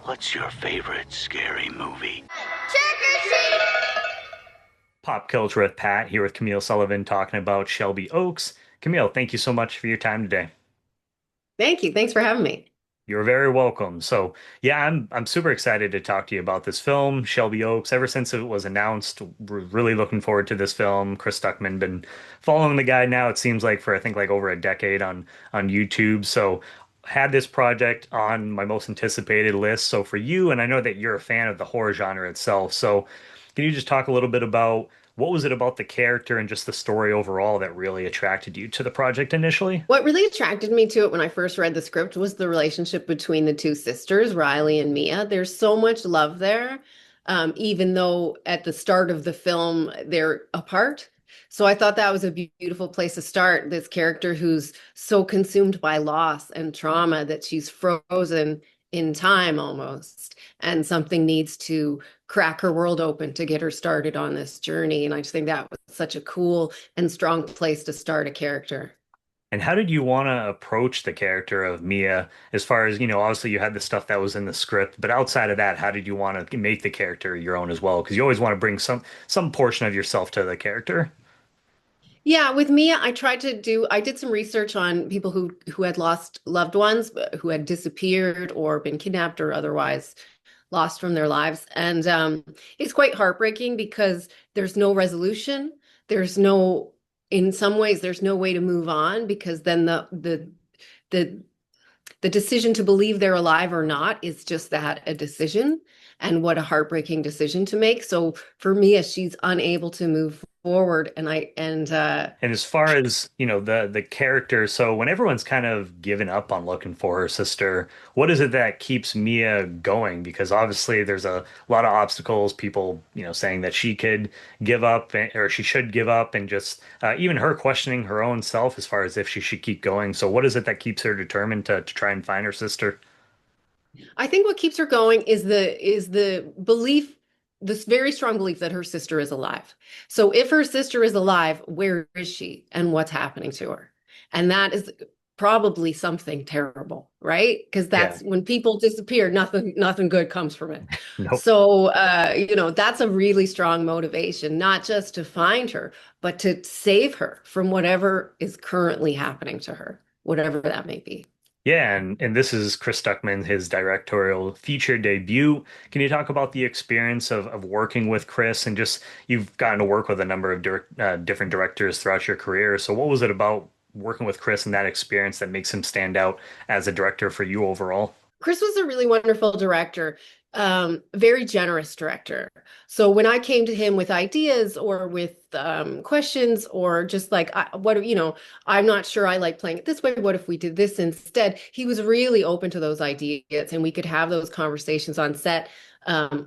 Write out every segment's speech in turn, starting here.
What's your favorite scary movie? Pop Culture with Pat here with Camille Sullivan talking about Shelby Oaks. Camille, thank you so much for your time today. Thank you. Thanks for having me. You're very welcome. So, yeah, I'm super excited to talk to you about this film, Shelby Oaks. Ever since it was announced, we're really looking forward to this film. Chris Stuckmann been following the guy now, it seems like for I think like over a decade on YouTube. So, had this project on my most anticipated list. So for you, and I know that you're a fan of the horror genre itself. So, can you just talk a little bit about what was it about the character and just the story overall that really attracted you to the project initially? What really attracted me to it when I first read the script was the relationship between the two sisters, Riley and Mia. There's so much love there, even though at the start of the film they're apart. So I thought that was a beautiful place to start. This character who's so consumed by loss and trauma that she's frozen in time almost, and something needs to crack her world open to get her started on this journey. And I just think that was such a cool and strong place to start a character. And how did you want to approach the character of Mia as far as, obviously you had the stuff that was in the script, but outside of that, how did you want to make the character your own as well? Because you always want to bring some portion of yourself to the character. Yeah, with Mia, I did some research on people who had lost loved ones, who had disappeared or been kidnapped or otherwise lost from their lives. And it's quite heartbreaking because there's no resolution. There's no, in some ways, there's no way to move on because then the the decision to believe they're alive or not is just that, a decision, and what a heartbreaking decision to make. So for Mia, she's unable to move forward, and And as far as, the character, so when everyone's kind of given up on looking for her sister, what is it that keeps Mia going? Because obviously there's a lot of obstacles, people, saying that she could give up or she should give up and just even her questioning her own self as far as if she should keep going. So what is it that keeps her determined to try and find her sister? I think what keeps her going is the belief, this very strong belief that her sister is alive. So if her sister is alive, where is she and what's happening to her? And that is probably something terrible, right? Because Yeah. that's when people disappear, nothing good comes from it. Nope. So that's a really strong motivation, not just to find her, but to save her from whatever is currently happening to her, whatever that may be. Yeah, and this is Chris Stuckman, his directorial feature debut. Can you talk about the experience of working with Chris and just you've gotten to work with a number of different directors throughout your career. So what was it about working with Chris and that experience that makes him stand out as a director for you overall? Chris was a really wonderful director, very generous director. So when I came to him with ideas or with questions or just like, I'm not sure I like playing it this way. What if we did this instead? He was really open to those ideas and we could have those conversations on set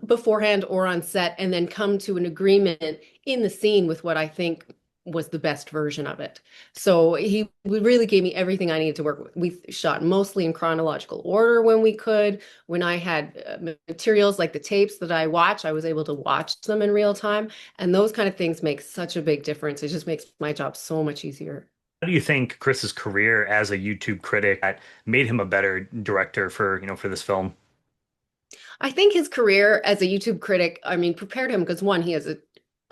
beforehand or on set and then come to an agreement in the scene with what I think was the best version of it. So he really gave me everything I needed to work with. We shot mostly in chronological order when we could. When I had materials like the tapes that I watch, I was able to watch them in real time. And those kind of things make such a big difference. It just makes my job so much easier. How do you think Chris's career as a YouTube critic that made him a better director for this film? I think his career as a YouTube critic, I mean, prepared him because one, he has an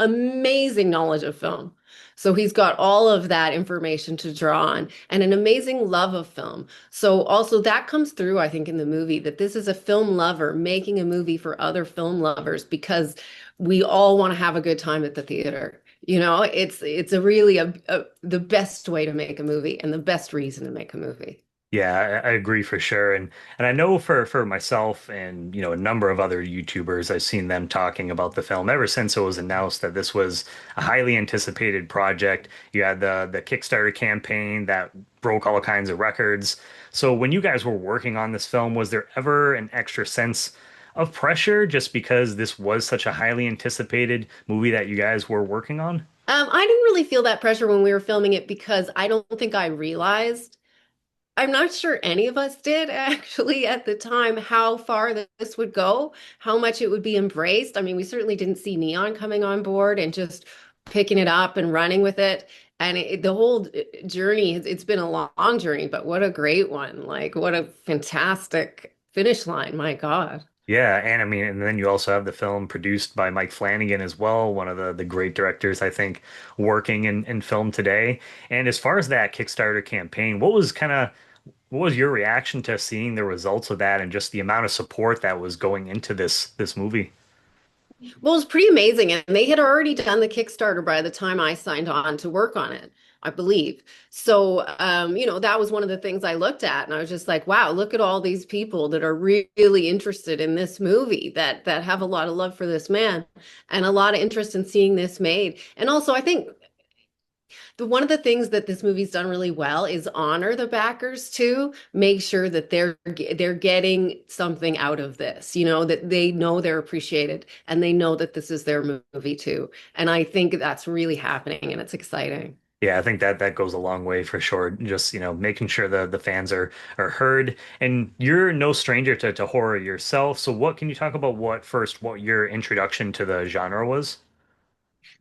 amazing knowledge of film. So he's got all of that information to draw on and an amazing love of film. So also that comes through, I think, in the movie that this is a film lover making a movie for other film lovers because we all want to have a good time at the theater. It's a really the best way to make a movie and the best reason to make a movie. Yeah, I agree for sure. And I know for myself and a number of other YouTubers, I've seen them talking about the film ever since it was announced that this was a highly anticipated project. You had the Kickstarter campaign that broke all kinds of records. So when you guys were working on this film, was there ever an extra sense of pressure just because this was such a highly anticipated movie that you guys were working on? I didn't really feel that pressure when we were filming it because I don't think I realized. I'm not sure any of us did actually at the time how far this would go, how much it would be embraced. I mean, we certainly didn't see Neon coming on board and just picking it up and running with it. And the whole journey, it's been a long journey, but what a great one. Like, what a fantastic finish line. My God. Yeah, and I mean, and then you also have the film produced by Mike Flanagan as well, one of the great directors I think working in film today. And as far as that Kickstarter campaign, what was your reaction to seeing the results of that and just the amount of support that was going into this movie? Well, it was pretty amazing. And they had already done the Kickstarter by the time I signed on to work on it, I believe. So, that was one of the things I looked at. And I was just like, wow, look at all these people that are really interested in this movie, that have a lot of love for this man and a lot of interest in seeing this made. And also, I think the one of the things that this movie's done really well is honor the backers too, make sure that they're getting something out of this, that they know they're appreciated and they know that this is their movie too. And I think that's really happening and it's exciting. Yeah, I think that goes a long way for sure. Just, making sure the fans are heard. And you're no stranger to horror yourself. So what can you talk about what your introduction to the genre was?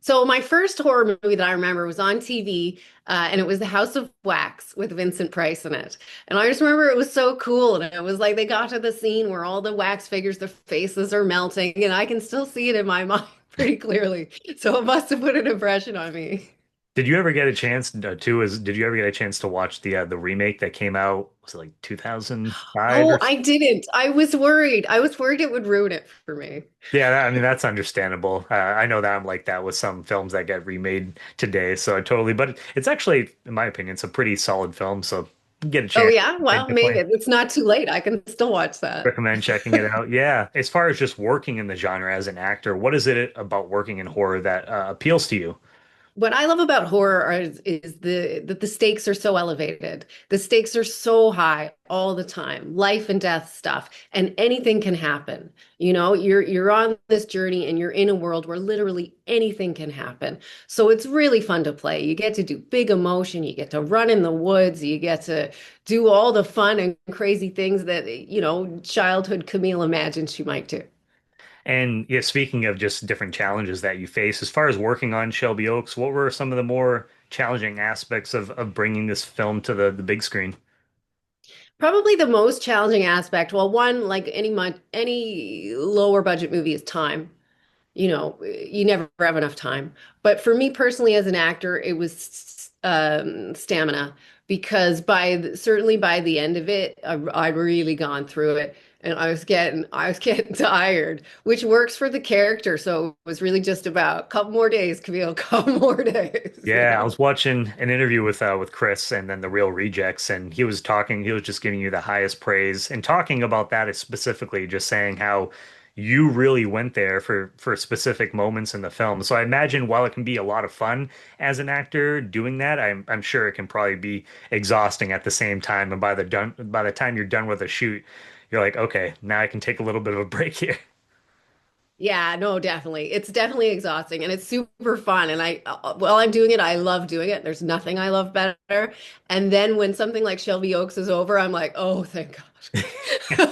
So my first horror movie that I remember was on TV, and it was The House of Wax with Vincent Price in it. And I just remember it was so cool, and it was like they got to the scene where all the wax figures, their faces are melting, and I can still see it in my mind pretty clearly. So it must have put an impression on me. Did you ever get a chance did you ever get a chance to watch the remake that came out, was it like 2005 Oh, or I didn't. I was worried. I was worried it would ruin it for me. Yeah, I mean that's understandable. I know that I'm like that with some films that get remade today, so I totally. But it's actually, in my opinion, it's a pretty solid film. So get a Oh chance, yeah, I well, maybe definitely it's not too late. I can still watch that. recommend checking it out. Yeah, as far as just working in the genre as an actor, what is it about working in horror that appeals to you? What I love about horror is that the stakes are so elevated. The stakes are so high all the time, life and death stuff, and anything can happen. You're on this journey and you're in a world where literally anything can happen. So it's really fun to play. You get to do big emotion, you get to run in the woods, you get to do all the fun and crazy things that, childhood Camille imagined she might do. And yeah, speaking of just different challenges that you face, as far as working on Shelby Oaks, what were some of the more challenging aspects of bringing this film to the big screen? Probably the most challenging aspect, well, one, like any lower budget movie is time. You never have enough time. But for me personally, as an actor, it was stamina because certainly by the end of it, I'd really gone through it and I was getting tired, which works for the character. So it was really just about a couple more days, Camille, a couple more days, Yeah, I was watching an interview with Chris and then the Real Rejects, and he was just giving you the highest praise and talking about that is specifically just saying how you really went there for specific moments in the film. So I imagine while it can be a lot of fun as an actor doing that, I'm sure it can probably be exhausting at the same time. And by the time you're done with a shoot, you're like, okay, now I can take a little bit of a break here. Yeah, no, definitely. It's definitely exhausting and it's super fun. And while I'm doing it, I love doing it. There's nothing I love better. And then when something like Shelby Oaks is over, I'm like, oh, thank God.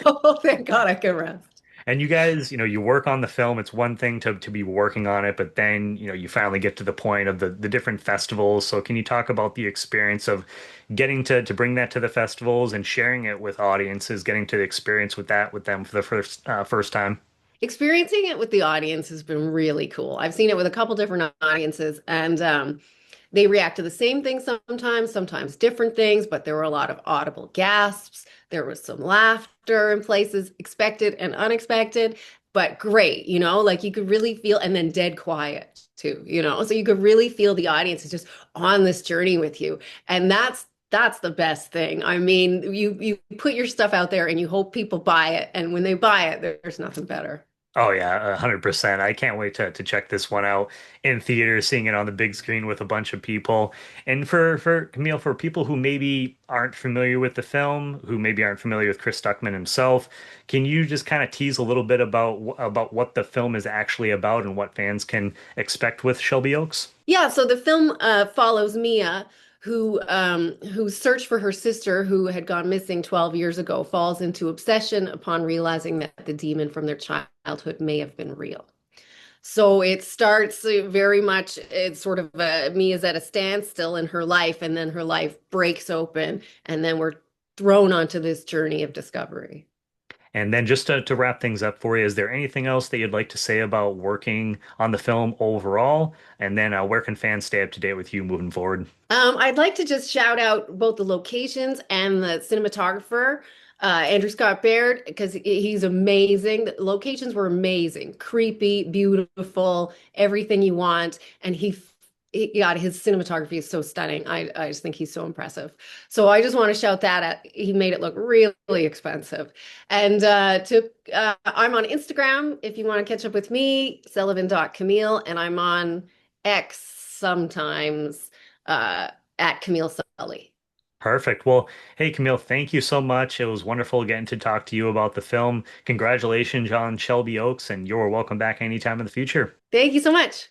Oh, thank God I can rest. And you guys, you work on the film. It's one thing to be working on it, but then, you finally get to the point of the different festivals. So can you talk about the experience of getting to bring that to the festivals and sharing it with audiences, getting to the experience with that with them for the first time? Experiencing it with the audience has been really cool. I've seen it with a couple different audiences, and they react to the same thing sometimes different things, but there were a lot of audible gasps. There was some laughter in places expected and unexpected, but great, like you could really feel, and then dead quiet too, so you could really feel the audience is just on this journey with you. And that's the best thing. I mean, you put your stuff out there and you hope people buy it, and when they buy it, there's nothing better. Oh yeah, 100%. I can't wait to check this one out in theater, seeing it on the big screen with a bunch of people. And for Camille, for people who maybe aren't familiar with the film, who maybe aren't familiar with Chris Stuckman himself, can you just kind of tease a little bit about what the film is actually about and what fans can expect with Shelby Oaks? Yeah, so the film follows Mia, whose search for her sister, who had gone missing 12 years ago, falls into obsession upon realizing that the demon from their childhood may have been real. So it starts very much, it's sort of Mia's at a standstill in her life, and then her life breaks open, and then we're thrown onto this journey of discovery. And then just to wrap things up for you, is there anything else that you'd like to say about working on the film overall? And then where can fans stay up to date with you moving forward? I'd like to just shout out both the locations and the cinematographer, Andrew Scott Baird, because he's amazing. The locations were amazing, creepy, beautiful, everything you want. And God, his cinematography is so stunning. I just think he's so impressive. So I just want to shout that at. He made it look really expensive. And I'm on Instagram if you want to catch up with me, Sullivan.Camille, and I'm on X sometimes uh, at Camille Sully. Perfect. Well, hey, Camille, thank you so much. It was wonderful getting to talk to you about the film. Congratulations on Shelby Oaks, and you're welcome back anytime in the future. Thank you so much.